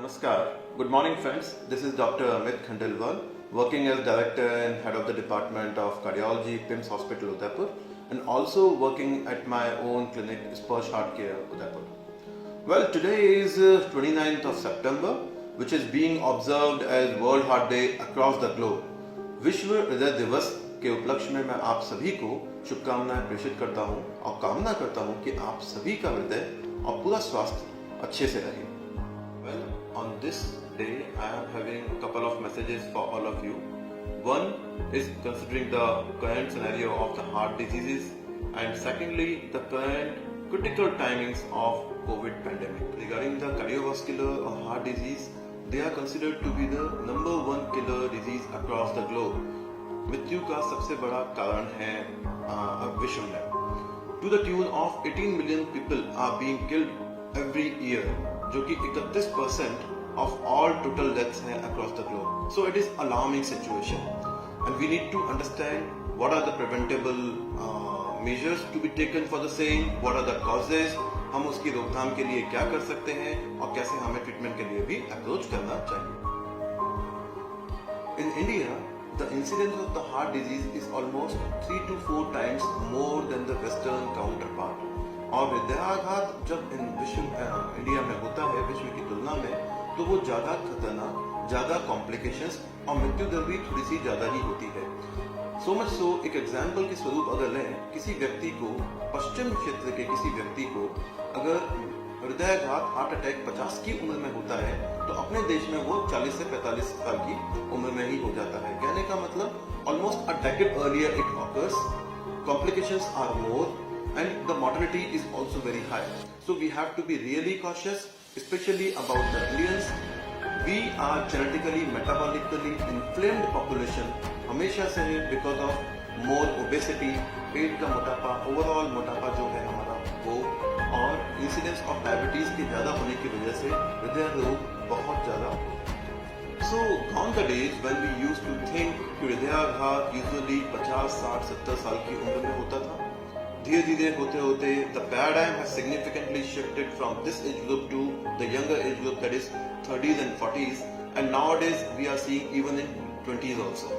Namaskar. Good morning, friends. This is Dr. Amit Khandelwal, working as Director and Head of the Department of Cardiology, PIMS Hospital, Udaipur, and also working at my own clinic, Sparsh Heart Care, Udaipur. Well, today is 29th of September, which is being observed as World Heart Day across the globe. विश्व हृदय दिवस के उपलक्ष्य में मैं आप सभी को शुभकामनाएं प्रेषित करता हूं और कामना करता हूं कि आप सभी का हृदय और पूरा स्वास्थ्य अच्छे से रहे। Well, on this day I am having a couple of messages for all of you. One is considering the current scenario of the heart diseases, and secondly the current critical timings of COVID pandemic. Regarding the cardiovascular or heart disease, they are considered to be the number one killer disease across the globe. मृत्यु का सबसे बड़ा कारण है विश्व में. To the tune of 18 million people are being killed every year, जो कि 31% of all total deaths हैं across the globe. So it is alarming situation, and we need to understand what are the preventable measures to be taken for the same, what are the causes, हम उसकी रोकथाम के लिए क्या कर सकते हैं और कैसे हमें ट्रीटमेंट के लिए भी अप्रोच करना चाहिए. In India, the incidence of the heart disease is almost 3 to 4 times more than the western counterpart. और हृदयाघात जब इंडिया में होता है विश्व की तुलना में, तो वो ज्यादा खतरनाक, ज्यादा कॉम्प्लिकेशंस और मृत्यु दर भी थोड़ी सी ज्यादा ही होती है. सो मच सो, एक एग्जाम्पल के स्वरूप अगर लें, किसी व्यक्ति को, पश्चिम क्षेत्र के किसी व्यक्ति को अगर हृदयाघात, हार्ट अटैक 50 की उम्र में होता है, तो अपने देश में वो 40 से 45 साल की उम्र में ही हो जाता है. कहने का मतलब almost a decade earlier it occurs, complications are more, and the mortality is also very high. So we have to be really cautious, especially about the Indians. We are genetically, metabolically inflamed population हमेशा से है, because of more obesity, पेट का मोटापा, overall मोटापा जो है हमारा वो, और इंसिडेंस ऑफ डायबिटीज के ज्यादा होने की वजह से हृदय रोग बहुत ज्यादा. So gone the days when we used to think कि हृदयाघात यूजुअली 50, 60, 70 साल की उम्र में होता था. धीरे धीरे होते होते the paradigm has significantly shifted from this age group to the younger age group, that is 30s and 40s, and nowadays we are seeing even in 20s also.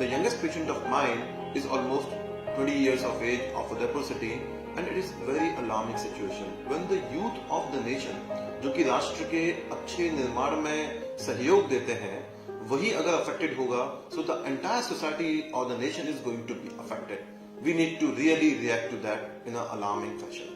The youngest patient of mine is almost 20 years of age of Udaipur city, and it is very alarming situation when the youth of the nation, जो कि राष्ट्र के अच्छे निर्माण में सहयोग देते हैं, वही अगर affected होगा, so the entire society or the nation is going to be affected. We need to really react to that in an alarming fashion.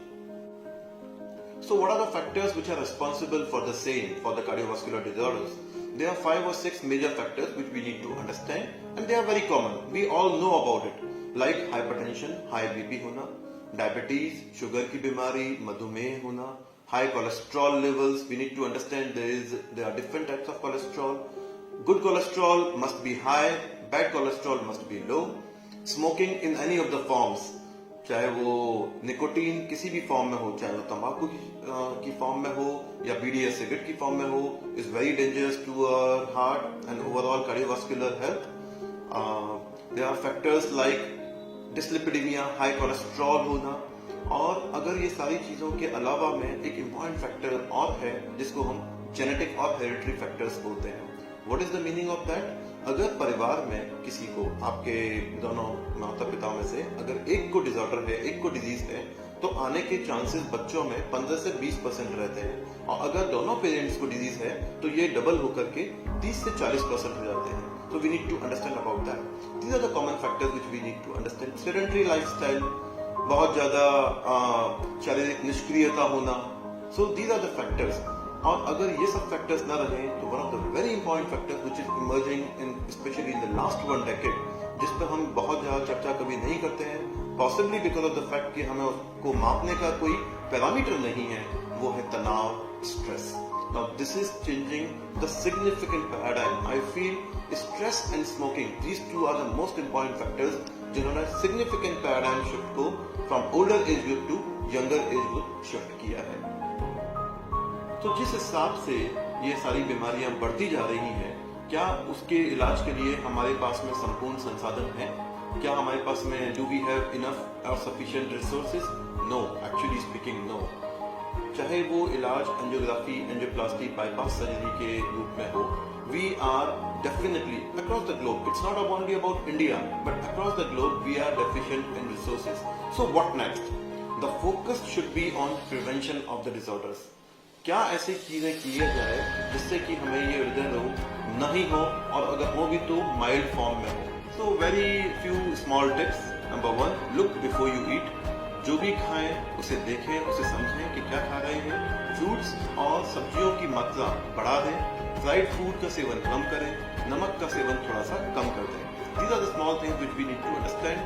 So what are the factors which are responsible for the same, for the cardiovascular disorders? There are 5 or 6 major factors which we need to understand, and they are very common. We all know about it, like hypertension, high BP होना, diabetes, sugar की बीमारी, मधुमेह होना, high cholesterol levels. We need to understand there are different types of cholesterol. Good cholesterol must be high, bad cholesterol must be low. Smoking in any of the forms, चाहे वो nicotine किसी भी form में हो, चाहे वो तंबाकू की फॉर्म में हो या बीड़ी या सिगरेट की फॉर्म में हो, is very dangerous to our heart and overall cardiovascular health. There are factors like dyslipidemia, high cholesterol होना. और अगर ये सारी चीजों के अलावा में एक इम्पॉर्टेंट फैक्टर और है जिसको हम जेनेटिक और हेरिडिटरी फैक्टर्स बोलते हैं. What is the meaning of that? अगर परिवार में किसी को, आपके दोनों माता पिता में से अगर एक को डिसऑर्डर है, एक को डिजीज है, तो आने के चांसेस बच्चों में 15 से 20% रहते हैं. और अगर दोनों पेरेंट्स को डिजीज है तो ये डबल होकर के 30 से 40% हो जाते हैं. So we need to understand about that. These are the common factors which we need to understand. Sedentary lifestyle, बहुत ज्यादा शारीरिक निष्क्रियता होना. So these are the factors. और अगर ये सब फैक्टर्स ना रहे तो one of the very important factors which is emerging in specially in the last 1 decade, जिस पर हम बहुत ज्यादा चर्चा कभी नहीं करते हैं, possibly because of the fact कि हमें उसको मापने का कोई पैरामीटर नहीं है, वो है तनाव, stress. Now this is changing the significant paradigm. I feel stress and smoking, these 2 are the most important factors जिन्होंने सिग्निफिकेंट पैराडाइम शिफ्ट को from older age group to younger age group shift किया है. तो जिस हिसाब से ये सारी बीमारियां बढ़ती जा रही हैं, क्या उसके इलाज के लिए हमारे पास में संपूर्ण संसाधन है? क्या हमारे पास में डू वी हैव इनफ और sufficient resources? No, actually speaking no. चाहे वो इलाज एंजियोग्राफी, एंजियोप्लास्टी, बाईपास सर्जरी के रूप में हो, we are definitely across the globe, it's not only about India, but across the globe we are deficient in resources. So what next? The focus should be on prevention of the disorders. क्या ऐसी चीजें किया जाए जिससे कि हमें ये हृदय रोग नहीं हो, और अगर हो भी तो माइल्ड फॉर्म में हो. So very few small tips. Number 1, look before you eat. जो भी खाएं उसे देखें, उसे समझें कि क्या खा रहे हैं. फ्रूट्स और सब्जियों की मात्रा बढ़ा दें. फ्राइड फूड का सेवन कम करें. नमक का सेवन थोड़ा सा कम कर दें. These are the small things which we need to understand.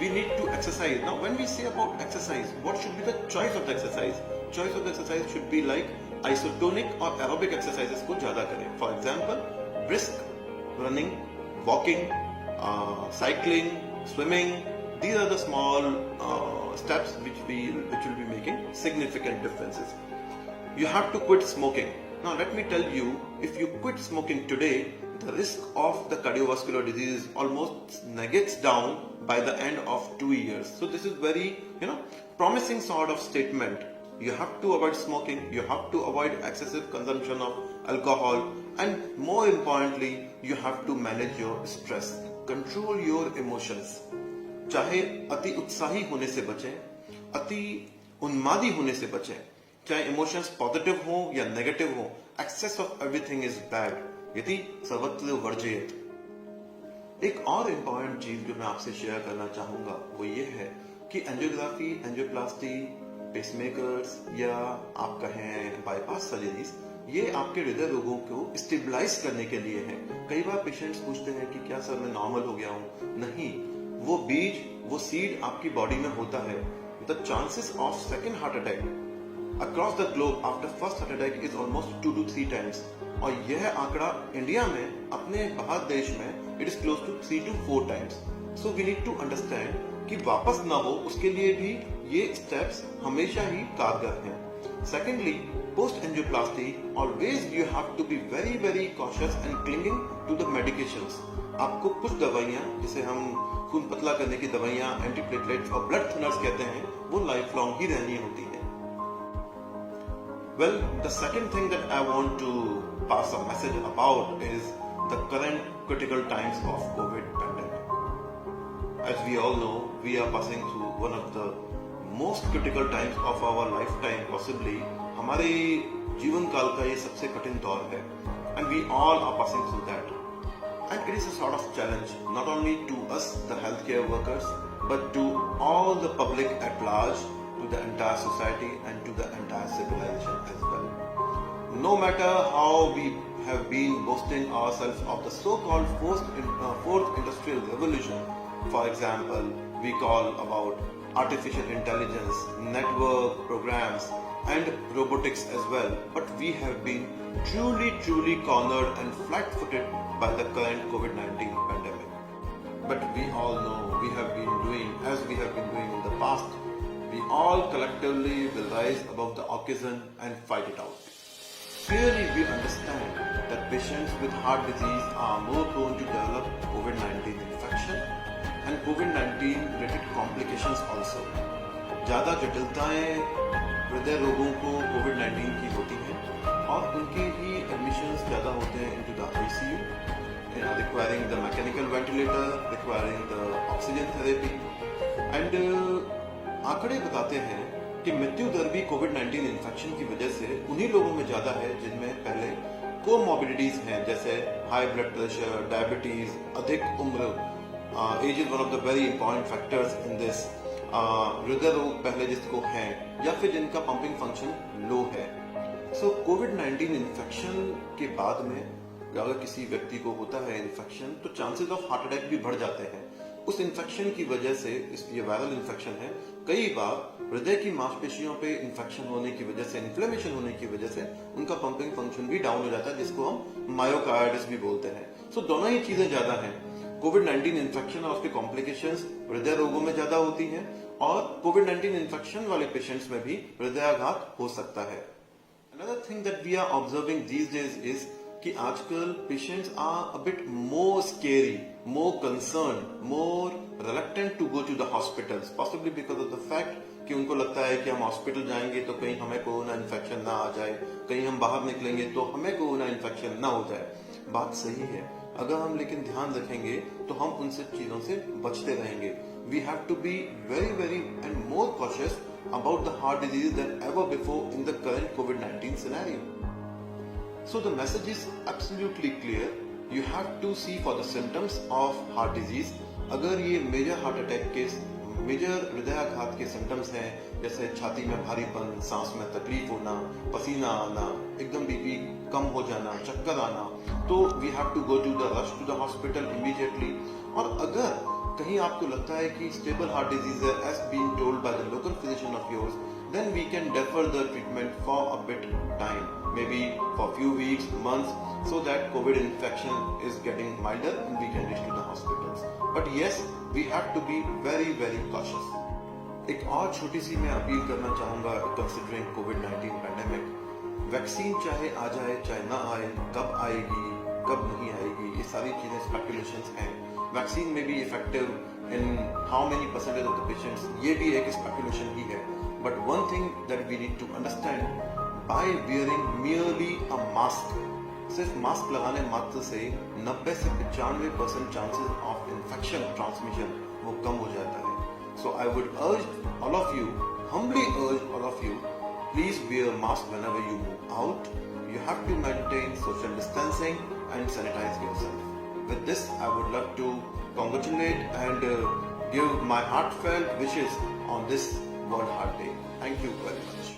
We need to exercise. Now when we say about exercise, what should be the choice of the exercise? Choice of the exercise should be like isotonic और aerobic exercises को ज्यादा करें. For example, brisk running, walking, cycling, swimming. These are the small steps which will be making significant differences. You have to quit smoking. Now let me tell you, if you quit smoking today, the risk of the cardiovascular disease almost negates down by the end of 2 years. So this is very, promising sort of statement. You have to avoid smoking, you have to avoid excessive consumption of alcohol, and more importantly, you have to manage your stress. Control your emotions. चाहे अति उत्साही होने से बचें, अति उन्मादी होने से बचें, चाहे इमोशंस पॉजिटिव हो या नेगेटिव हो, excess of everything is bad, यदि सर्वत्र वर्जयेत. एक और इम्पोर्टेंट चीज जो मैं आपसे शेयर करना चाहूंगा वो ये है कि एंजियोग्राफी, एंजियोप्लास्टी, पेसमेकर्स या आप कहें बाईपास सर्जरीज, ये आपके हृदय रोगों को स्टेबलाइज करने के लिए है. कई बार पेशेंट्स पूछते हैं कि क्या सर मैं नॉर्मल हो गया हूं. नहीं, वो बीज, वो सीड आपकी बॉडी में होता है. The chances of second heart attack across the globe after first heart attack is almost 2 to 3 times. और यह आंकड़ा इंडिया में, अपने बाहर देश में, it is close to 3 to 4 times. So we need to understand कि वापस ना हो उसके लिए भी ये स्टेप्स हमेशा ही कारगर हैं. Secondly, post angioplasty always you have to be very very cautious and clinging to the medications. आपको कुछ दवाइयां, जिसे हम खून पतला करने की दवाइयां, एंटीप्लेटलेट्स और ब्लड थिनर्स कहते हैं, वो लाइफ लॉन्ग ही रहनी होती है. Well, the second thing that I want to pass a message about is the current critical times of COVID pandemic. As we all know, we are passing through one of the most critical times of our lifetime, possibly. हमारे जीवन काल का ये सबसे कठिन दौर है, and we all are passing through that. And it is a sort of challenge, not only to us, the healthcare workers, but to all the public at large, to the entire society and to the entire civilization as well. No matter how we have been boasting ourselves of the so-called fourth industrial revolution, for example, we call about artificial intelligence, network programs, and robotics as well, but we have been truly cornered and flat-footed by the current COVID-19 pandemic. But we all know we have been doing as we have been doing in the past. We all collectively will rise above the occasion and fight it out. Clearly, we understand that patients with heart disease are more prone to develop COVID-19 infection and COVID-19 related complications also. ज़्यादा जटिलताएं हृदय रोगों को COVID-19 की होती हैं और उनके ही एडमिशंस ज़्यादा होते हैं into the ICU, requiring the mechanical ventilator, requiring the oxygen therapy, and आंकड़े बताते हैं कि मृत्यु दर भी COVID-19 इन्फेक्शन की वजह से उन्हीं लोगों में ज्यादा है जिनमें पहले कोमॉर्बिडिटीज हैं, जैसे हाई ब्लड प्रेशर, डायबिटीज, अधिक उम्र. Age is one of the very important factors in this. हृदय रोग पहले जिसको है या फिर जिनका पंपिंग फंक्शन लो है. सो COVID-19 इन्फेक्शन के बाद में अगर किसी व्यक्ति को होता है इन्फेक्शन, तो चांसेस ऑफ हार्ट अटैक भी बढ़ जाते हैं. उस इन्फेक्शन की वजह से, ये वायरल इन्फेक्शन है, कई बार हृदय की मांसपेशियों पे इन्फेक्शन होने की वजह से, इन्फ्लेमेशन होने की वजह से उनका पंपिंग फंक्शन भी डाउन हो जाता है, जिसको हम मायोकार्डिस भी बोलते हैं. सो दोनों ही चीजें ज्यादा हैं. COVID-19 इन्फेक्शन और उसके कॉम्प्लिकेशंस हृदय रोगों में ज्यादा होती हैं और COVID-19 इन्फेक्शन वाले पेशेंट्स में भी हृदयाघात हो सकता है. Another thing that we are observing these days is कि आजकल patients are a bit more scary, more concerned, more reluctant to go to the hospitals, possibly because of the fact कि उनको लगता है कि हम हॉस्पिटल जाएंगे तो कहीं हमें कोरोना इन्फेक्शन ना आ जाए, कहीं हम बाहर निकलेंगे तो हमें कोरोना इन्फेक्शन ना हो जाए। बात सही है, अगर हम लेकिन ध्यान रखेंगे तो हम उन सब चीजों से बचते रहेंगे। We have to be very and more cautious about the heart disease than ever before in the current COVID-19 scenario. So the message is absolutely clear. You have to see for the symptoms of heart disease. अगर ये major heart attack के major हृदयाघात के symptoms हैं, जैसे छाती में भारीपन, सांस में तकलीफ होना, पसीना आना, एकदम बीपी कम हो जाना, चक्कर आना, तो we have to go to the rush to the hospital immediately. और अगर कहीं आपको लगता है कि स्टेबल हार्ट डिजीज है as been told by the local physician of yours, then we can defer the treatment for a bit time, maybe for few weeks, months, so that COVID infection is getting milder and we can reach to the hospitals. But yes, we have to be very cautious. एक और छोटी सी मैं appeal करना चाहूंगा considering COVID-19 pandemic. Vaccine चाहे आ जाए चाहे ना आए, कब आएगी कब नहीं आएगी, ये सारी चीजें स्पेकुलेशंस हैं। वैक्सीन में भी effective in how many percentage of the patients, ये भी एक स्पेकुलेशन ही है। But one thing that we need to understand, by wearing merely a mask, सिर्फ मास्क लगाने मात्र से 90 से 95% चांसेस ऑफ इन्फेक्शन ट्रांसमिशन वो कम हो जाता है। So I would urge all of you, humbly urge all of you, please wear a mask whenever you move out. You have to maintain social distancing and sanitize yourself. With this, I would love to congratulate and give my heartfelt wishes on this World Heart Day. Thank you very much.